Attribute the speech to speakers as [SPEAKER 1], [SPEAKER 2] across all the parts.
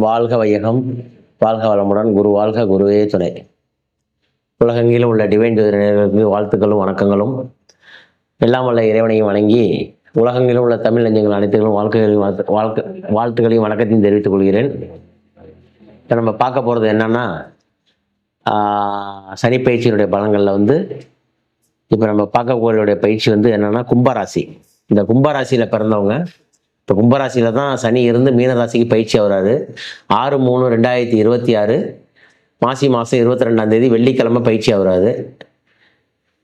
[SPEAKER 1] வாழ்க வையகம், வாழ்க வளமுடன், குரு வாழ்க, குருவே துணை. உலகெங்கிலும் உள்ள டிவைன் ஜோதிட நேயர்களுக்கு வாழ்த்துக்களும் வணக்கங்களும். எல்லாம் வல்ல இறைவனையும் வணங்கி உலகெங்கிலும் உள்ள தமிழ் நெஞ்சங்கள் அனைத்துகளும் வாழ்த்துக்களையும் வணக்கத்தையும் தெரிவித்துக் கொள்கிறேன். இப்போ நம்ம பார்க்க போகிறது என்னன்னா, சனிப்பயிற்சியினுடைய பலன்களில் இப்போ நம்ம பார்க்கக்கூடிய பயிற்சி என்னன்னா கும்பராசி. இந்த கும்பராசியில் பிறந்தவங்க, இப்போ கும்பராசியில் தான் சனி இருந்து மீனராசிக்கு பயிற்சி ஆகிறாரு. 6/3/2026 மாசி மாதம் 22ஆம் வெள்ளிக்கிழமை பயிற்சி ஆகிறாரு.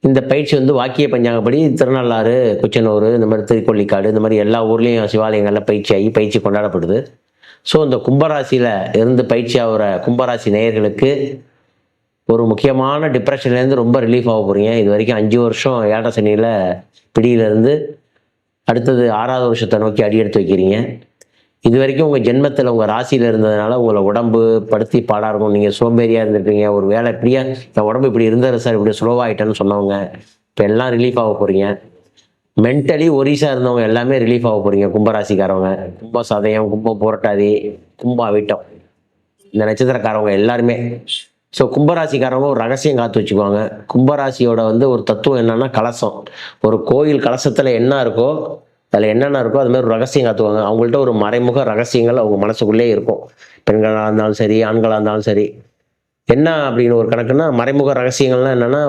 [SPEAKER 1] இந்த பயிற்சி வாக்கிய பஞ்சாங்கப்படி திருநள்ளாறு, குச்சனூர், இந்த மாதிரி திருக்கொள்ளிக்காடு, இந்த மாதிரி எல்லா ஊர்லேயும் சிவாலயங்களில் பயிற்சி கொண்டாடப்படுது. ஸோ இந்த கும்பராசியில் இருந்து பயிற்சி ஆகிற கும்பராசி நேயர்களுக்கு ஒரு முக்கியமான டிப்ரெஷன்லேருந்து ரொம்ப ரிலீஃப் ஆக போகிறீங்க. இது வரைக்கும் 5 வருஷம் ஏழரை சனியில் பிடியிலேருந்து அடுத்தது 6வது வருஷத்தை நோக்கி அடி எடுத்து வைக்கிறீங்க. இது வரைக்கும் உங்கள் ஜென்மத்தில் உங்கள் ராசியில் இருந்ததுனால உங்களை உடம்பு படுத்தி பாடாக இருக்கும். நீங்கள் சோம்பேறியாக இருந்துருப்பீங்க. ஒரு வேலை இப்படியா என் உடம்பு இப்படி இருந்தாரு சார், இப்படி ஸ்லோவாகிட்டேன்னு சொன்னவங்க இப்போ எல்லாம் ரிலீஃப் ஆக போகிறீங்க. மென்டலி ஒரிசாக இருந்தவங்க எல்லாமே ரிலீஃப் ஆக போகிறீங்க. கும்பராசிக்காரவங்க, கும்ப சதயம், கும்பம் புரட்டாதி, கும்ப அவிட்டம், இந்த நட்சத்திரக்காரவங்க எல்லாருமே. ஸோ கும்பராசிக்காரவங்க ஒரு ரகசியம் காத்து வச்சுக்குவாங்க. கும்பராசியோட ஒரு தத்துவம் என்னன்னா கலசம். ஒரு கோயில் கலசத்தில் என்ன இருக்கோ அதில் என்னென்ன இருக்கோ அது மாதிரி ஒரு ரகசியம் காத்துவாங்க. அவங்கள்ட்ட ஒரு மறைமுக ரகசியங்கள் அவங்க மனசுக்குள்ளே இருக்கும். பெண்களாக இருந்தாலும் சரி, ஆண்களாக இருந்தாலும் சரி. என்ன அப்படின்னு ஒரு கணக்குன்னா, மறைமுக ரகசியங்கள்லாம் என்னென்னா,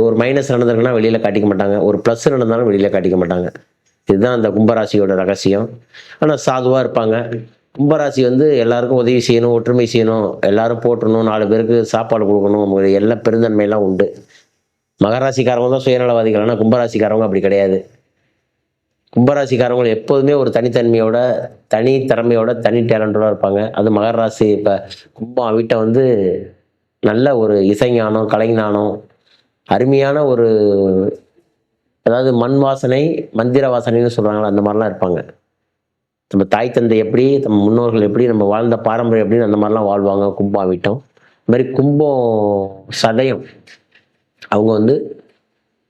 [SPEAKER 1] ஒரு மைனஸ் நடந்திருக்குன்னா வெளியில் காட்டிக்க மாட்டாங்க, ஒரு ப்ளஸ் நடந்தாலும் வெளியில் காட்டிக்க மாட்டாங்க. இதுதான் அந்த கும்பராசியோட ரகசியம். ஆனால் சாதுவாக இருப்பாங்க. கும்பராசி எல்லாருக்கும் உதவி செய்யணும், ஒற்றுமை செய்யணும், எல்லாரும் போட்டணும், 4 பேருக்கு சாப்பாடு கொடுக்கணும், எல்லா பெருந்தன்மையெல்லாம் உண்டு. மகராசிக்காரவங்க தான் சுயநலவாதிகள். ஆனால் கும்பராசிக்காரவங்க அப்படி கிடையாது. கும்பராசிக்காரவங்க எப்போதுமே ஒரு தனித்தன்மையோட, தனி திறமையோட, தனி டேலண்டோட இருப்பாங்க. அது மகராசி. இப்போ கும்பம் வீட்டை நல்ல ஒரு இசைஞானம், கலைஞானம், அருமையான அதாவது மண் வாசனை, மந்திர வாசனைன்னு சொல்கிறாங்களா, அந்த மாதிரிலாம் இருப்பாங்க. நம்ம தாய் தந்தை எப்படி, நம்ம முன்னோர்கள் எப்படி, நம்ம வாழ்ந்த பாரம்பரியம் எப்படின்னு அந்த மாதிரிலாம் வாழ்வாங்க கும்பம் வீட்டம். இது மாதிரி கும்பம் சதயம் அவங்க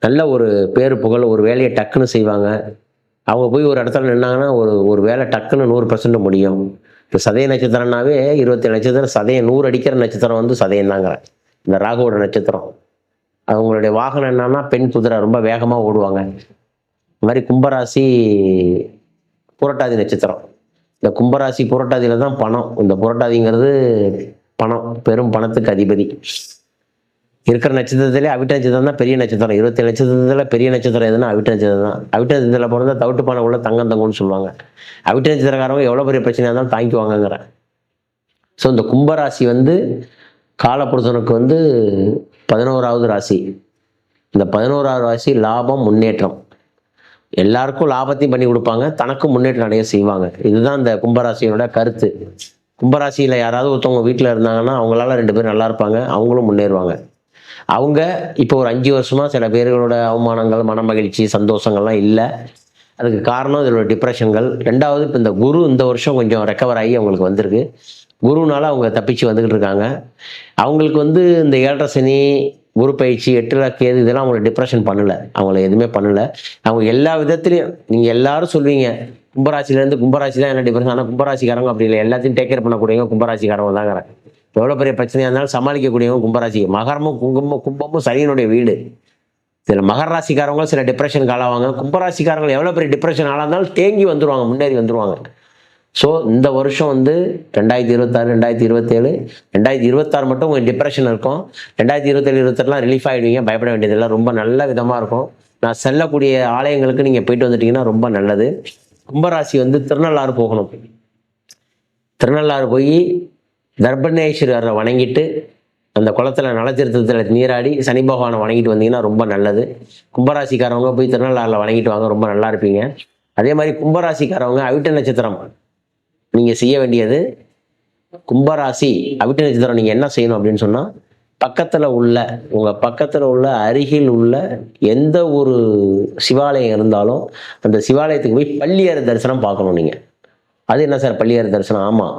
[SPEAKER 1] நல்ல ஒரு பேரு புகழ், ஒரு வேலையை டக்குன்னு செய்வாங்க. அவங்க போய் ஒரு இடத்துல நின்னாங்கன்னா ஒரு வேலை டக்குன்னு 100% முடியும். இப்போ சதய நட்சத்திரம்னாவே 27 நட்சத்திரம், சதயம் 100 அடிக்கிற நட்சத்திரம் சதயம் தாங்கிறேன். இந்த ராகுவோட நட்சத்திரம். அவங்களுடைய வாகனம் என்னன்னா பெண் குதிரை, ரொம்ப வேகமாக ஓடுவாங்க. இந்த மாதிரி கும்பராசி புரட்டாதி நட்சத்திரம். இந்த கும்பராசி புரட்டாதியில் தான் பணம். இந்த புரட்டாதிங்கிறது பணம், பெரும் பணத்துக்கு அதிபதி. இருக்கிற நட்சத்திரத்திலே அவிட்ட நட்சத்திரம் தான் பெரிய நட்சத்திரம். 27 நட்சத்திரத்தில் பெரிய நட்சத்திரம் எதுனா அவிட்ட நட்சத்திரம் தான். அவிட்ட நட்சத்திரத்தில் பிறந்தா தவிட்டு பானை உள்ள தங்கம்னு சொல்லுவாங்க. அவிட்ட நட்சத்திரக்காரவங்க எவ்வளோ பெரிய பிரச்சனையாக இருந்தாலும் தாங்கிக்குவாங்கங்கிறேன். ஸோ இந்த கும்பராசி காலப்புருஷனுக்கு 11வது ராசி. இந்த 11வது ராசி லாபம், முன்னேற்றம். எல்லாருக்கும் லாபத்தையும் பண்ணி கொடுப்பாங்க, தனக்கும் முன்னேற்றம் அடைய செய்வாங்க. இதுதான் இந்த கும்பராசியோட கருத்து. கும்பராசியில் யாராவது ஒருத்தவங்க வீட்டில் இருந்தாங்கன்னா அவங்களால 2 பேர் நல்லா இருப்பாங்க, அவங்களும் முன்னேறுவாங்க. அவங்க இப்போ ஒரு 5 வருஷமாக சில பேர்களோட அவமானங்கள், மன மகிழ்ச்சி, சந்தோஷங்கள்லாம் இல்லை. அதுக்கு காரணம் இதோட டிப்ரெஷன்கள். 2வது இப்போ இந்த குரு இந்த வருஷம் கொஞ்சம் ரெக்கவர் ஆகி அவங்களுக்கு வந்திருக்கு. குருனால அவங்க தப்பிச்சு வந்துக்கிட்டு இருக்காங்க. அவங்களுக்கு இந்த 7.5 சனி, குரு பயிற்சி, 8ல் கேது, இதெல்லாம் அவங்களை டிப்ரெஷன் பண்ணலை, அவங்கள எதுவுமே பண்ணலை. அவங்க எல்லா விதத்துலையும், நீங்கள் எல்லாரும் சொல்வீங்க கும்பராசிலேருந்து கும்பராசி தான் என்ன டிப்ரெஷன், ஆனால் கும்பராசிக்காரங்க அப்படி இல்லை. எல்லாத்தையும் டேக் கேர் பண்ணக்கூடியவங்க கும்பராசிக்காரங்க தாங்கிறேன். எவ்வளோ பெரிய பிரச்சனையாக இருந்தாலும் சமாளிக்கக்கூடியவங்க கும்பராசி. மகரமும் கும்பமும் சனியினுடைய வீடு. இதில் மகர ராசிக்காரங்களும் சில டிப்ரெஷனுக்கு ஆளாவாங்க. கும்பராசிக்காரங்க எவ்வளோ பெரிய டிப்ரெஷன் ஆளாந்தாலும் தேங்கி வந்துடுவாங்க, முன்னேறி வந்துடுவாங்க. ஸோ இந்த வருஷம் 2026, 2027, 2026 மட்டும் உங்கள் டிப்ரெஷன் இருக்கும். 2027, 2028 ரிலீஃப் ஆகிடுவீங்க. பயப்பட வேண்டியதில்லை. ரொம்ப நல்ல விதமாக இருக்கும். நான் செல்லக்கூடிய ஆலயங்களுக்கு நீங்கள் போயிட்டு வந்துட்டீங்கன்னா ரொம்ப நல்லது. கும்பராசி திருநள்ளாறு போகணும். திருநள்ளாறு போய் தர்பணேஸ்வரரை வணங்கிட்டு, அந்த குளத்தில் நலத்தீர்த்தத்தில் நீராடி சனி பகவானை வணங்கிட்டு வந்தீங்கன்னா ரொம்ப நல்லது. கும்பராசிக்காரவங்க போய் திருநள்ளாறில் வணங்கிட்டு வாங்க, ரொம்ப நல்லா இருப்பீங்க. அதே மாதிரி கும்பராசிக்காரவங்க அவிட்ட நட்சத்திரம் நீங்கள் செய்ய வேண்டியது, கும்பராசி அவிட்ட நட்சத்திரம் நீங்கள் என்ன செய்யணும் அப்படின்னு சொன்னால், உங்கள் பக்கத்தில் உள்ள அருகில் உள்ள எந்த ஒரு சிவாலயம் இருந்தாலும் அந்த சிவாலயத்துக்கு போய் பள்ளியறை தரிசனம் பார்க்கணும். நீங்கள் அது என்ன சார் பள்ளியறை தரிசனம்? ஆமாம்,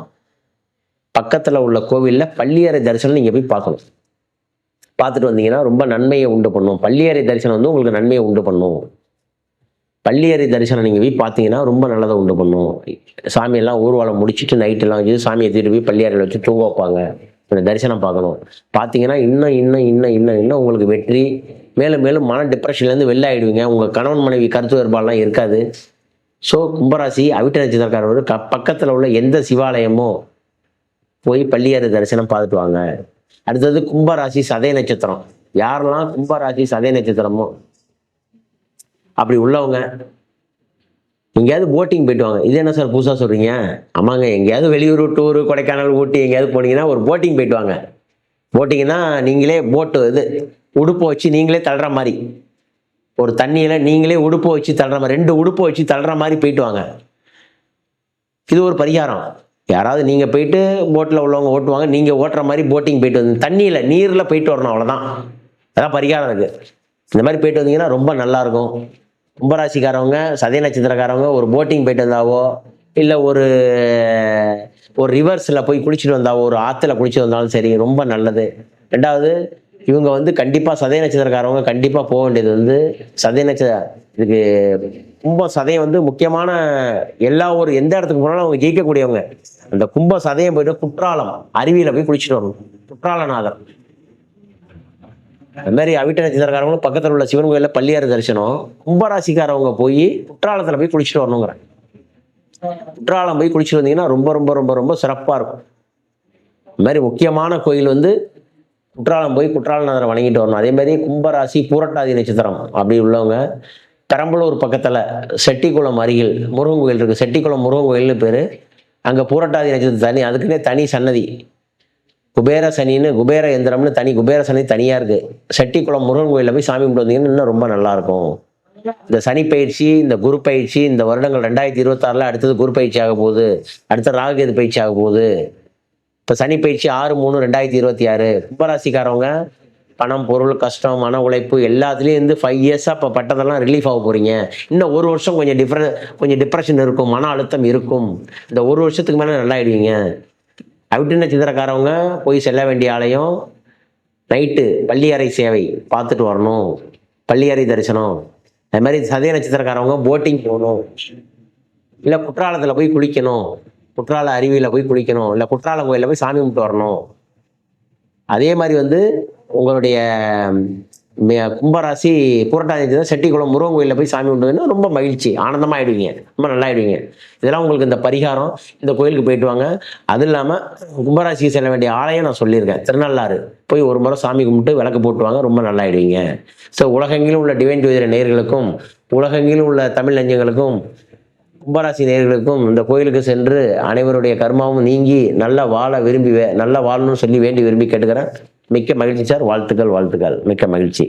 [SPEAKER 1] பக்கத்தில் உள்ள கோவிலில் பள்ளியறை தரிசனம் நீங்கள் போய் பார்க்கணும். பார்த்துட்டு வந்தீங்கன்னா ரொம்ப நன்மையை உண்டு பண்ணும். பள்ளியறை தரிசனம் உங்களுக்கு நன்மையை உண்டு பண்ணும். பள்ளியறை தரிசனம் நீங்கள் போய் பார்த்தீங்கன்னா ரொம்ப நல்லதை உண்டு பண்ணும். சாமியெல்லாம் ஊர்வலம் முடிச்சுட்டு நைட்டெல்லாம் வச்சு சாமியை தூக்கிட்டு போய் பள்ளியறையில் வச்சு தூங்க வைப்பாங்க. இந்த தரிசனம் பார்க்கணும். பார்த்தீங்கன்னா இன்னும் இன்னும் இன்னும் இன்னும் இன்னும் உங்களுக்கு வெற்றி, மேலும் மேலும் மன டிப்ரெஷன்லேருந்து வெளில ஆகிடுவீங்க. உங்கள் கணவன் மனைவி கருத்து வேறுபாடுலாம் இருக்காது. ஸோ கும்பராசி அவிட்ட நட்சத்திரக்காரர் பக்கத்தில் உள்ள எந்த சிவாலயமோ போய் பள்ளியறை தரிசனம் பார்த்துட்டு வாங்க. அடுத்தது கும்பராசி சதய நட்சத்திரம். யாரெல்லாம் கும்பராசி சதய நட்சத்திரமோ அப்படி உள்ளவங்க எங்கேயாவது போட்டிங் போயிட்டு வாங்க. இது என்ன சார் புதுசாக சொல்கிறீங்க? ஆமாங்க, எங்கேயாவது வெளியூர் டூரு கொடைக்கானல் ஊட்டி எங்கேயாவது போனீங்கன்னா ஒரு போட்டிங் போயிட்டு வாங்க. போட்டிங்கன்னா நீங்களே போட்டு இது உடுப்பு வச்சு நீங்களே தள்ளுற மாதிரி, ஒரு தண்ணியில் நீங்களே உடுப்பு வச்சு தள்ளுற மாதிரி, 2 உடுப்பு வச்சு தள்ளுற மாதிரி போயிட்டு வாங்க. இது ஒரு பரிகாரம். யாராவது நீங்கள் போயிட்டு போட்டில் உள்ளவங்க ஓட்டுவாங்க, நீங்கள் ஓட்டுற மாதிரி போட்டிங் போயிட்டு வந்து தண்ணியில் நீரில் போயிட்டு வரணும், அவ்வளோதான். அதான் பரிகாரம் இருக்குது. இந்த மாதிரி போயிட்டு வந்தீங்கன்னா ரொம்ப நல்லாயிருக்கும். கும்பராசிக்காரவங்க சதய நட்சத்திரக்காரவங்க ஒரு போட்டிங் போயிட்டு வந்தாவோ, இல்லை ஒரு ரிவர்ஸில் போய் குளிச்சுட்டு வந்தாவோ, ஒரு ஆற்றுல குளிச்சுட்டு வந்தாலும் சரி, ரொம்ப நல்லது. 2வது இவங்க கண்டிப்பாக சதய நட்சத்திரக்காரவங்க கண்டிப்பாக போக வேண்டியது சதய இதுக்கு கும்ப சதயம் முக்கியமான எந்த இடத்துக்கு போனாலும் அவங்க ஜெயிக்கக்கூடியவங்க. அந்த கும்ப சதயம் போயிட்டு குற்றாலம் அருவியில் போய் குளிச்சுட்டு வரணும். குற்றாலநாதர் அது மாதிரி அவிட்ட நட்சத்திரக்காரங்களும் பக்கத்தில் உள்ள சிவன் கோயிலில் பள்ளியறை தரிசனம். கும்பராசிக்காரவங்க போய் குற்றாலத்தில் போய் குளிச்சுட்டு வரணுங்கிறேன். குற்றாலம் போய் குளிச்சுட்டு வந்தீங்கன்னா ரொம்ப ரொம்ப ரொம்ப ரொம்ப சிறப்பாக இருக்கும். அது மாதிரி முக்கியமான கோயில் குற்றாலம் போய் குற்றாலநாதரை வணங்கிட்டு வரணும். அதே மாதிரி கும்பராசி பூரட்டாதி நட்சத்திரம் அப்படி உள்ளவங்க பெரம்பலூர் பக்கத்தில் செட்டிக்குளம் அருகில் முருகன் கோயில் இருக்குது. செட்டிக்குளம் முருகன் கோயில்னு பேர். அங்கே பூரட்டாதி நட்சத்திரம் அதுக்குன்னே தனி சன்னதி, குபேர சனின்னு குபேர எந்திரம்னு தனி குபேர சனி தனியாக இருக்குது. செட்டிக்குளம் முருகன் கோயிலில் போய் சாமி கும்பிட்டு வந்தீங்கன்னா இன்னும் ரொம்ப நல்லாயிருக்கும். இந்த சனி பயிற்சி, இந்த குரு பயிற்சி, இந்த வருடங்கள் 2026 அடுத்தது குரு பயிற்சி ஆக போகுது, அடுத்த ராகுகேது பயிற்சி ஆக போகுது. இப்போ சனி பயிற்சி 6/3/2026. கும்பராசிக்காரவங்க பணம், பொருள், கஷ்டம், மன உழைப்பு எல்லாத்துலேயும் 5 இயர்ஸாக இப்போ பட்டதெல்லாம் ரிலீஃப் ஆக போகிறீங்க. இன்னும் 1 வருஷம் கொஞ்சம் டிப்ரெஷன் இருக்கும், மன அழுத்தம் இருக்கும். இந்த 1 வருஷத்துக்கு மேலே நல்லா ஆயிடுவீங்க. அவிட்ட நட்சத்திரக்காரவங்க போய் செல்ல வேண்டிய ஆலயம் நைட்டு பள்ளியறை சேவை பார்த்துட்டு வரணும், பள்ளியறை தரிசனம். அது மாதிரி சதய நட்சத்திரக்காரவங்க போட்டிங் போகணும், இல்லை குற்றாலத்தில் போய் குளிக்கணும், குற்றால அருவியில் போய் குளிக்கணும், இல்லை குற்றாலம் கோயிலில் போய் சாமி கும்பிட்டு வரணும். அதே மாதிரி உங்களுடைய கும்பராசி புரட்டாதி செட்டிக்குளம் முருகன் கோயிலில் போய் சாமி கும்பிட்டுன்னா ரொம்ப மகிழ்ச்சி, ஆனந்தமாக ஆயிடுவீங்க, ரொம்ப நல்லா ஆயிடுவீங்க. இதெல்லாம் உங்களுக்கு இந்த பரிகாரம். இந்த கோயிலுக்கு போயிட்டு வாங்க. அது இல்லாமல் கும்பராசிக்கு செல்ல வேண்டிய ஆலயம் நான் சொல்லியிருக்கேன், திருநள்ளாறு போய் ஒரு முறை சாமி கும்பிட்டு விளக்கு போட்டுவாங்க, ரொம்ப நல்லா ஆயிடுவீங்க. ஸோ உலகெங்கிலும் உள்ள டிவைன் ஜோதிட நேயர்களுக்கும் உலகெங்கிலும் உள்ள தமிழ் நெஞ்சங்களுக்கும் கும்பராசி நேயர்களுக்கும் இந்த கோயிலுக்கு சென்று அனைவருடைய கர்மாவும் நீங்கி நல்லா வாழணும்னு சொல்லி வேண்டி விரும்பி கேட்டுக்கிறேன். மிக்க மகிழ்ச்சி சார். வாழ்த்துக்கள், மிக்க மகிழ்ச்சி.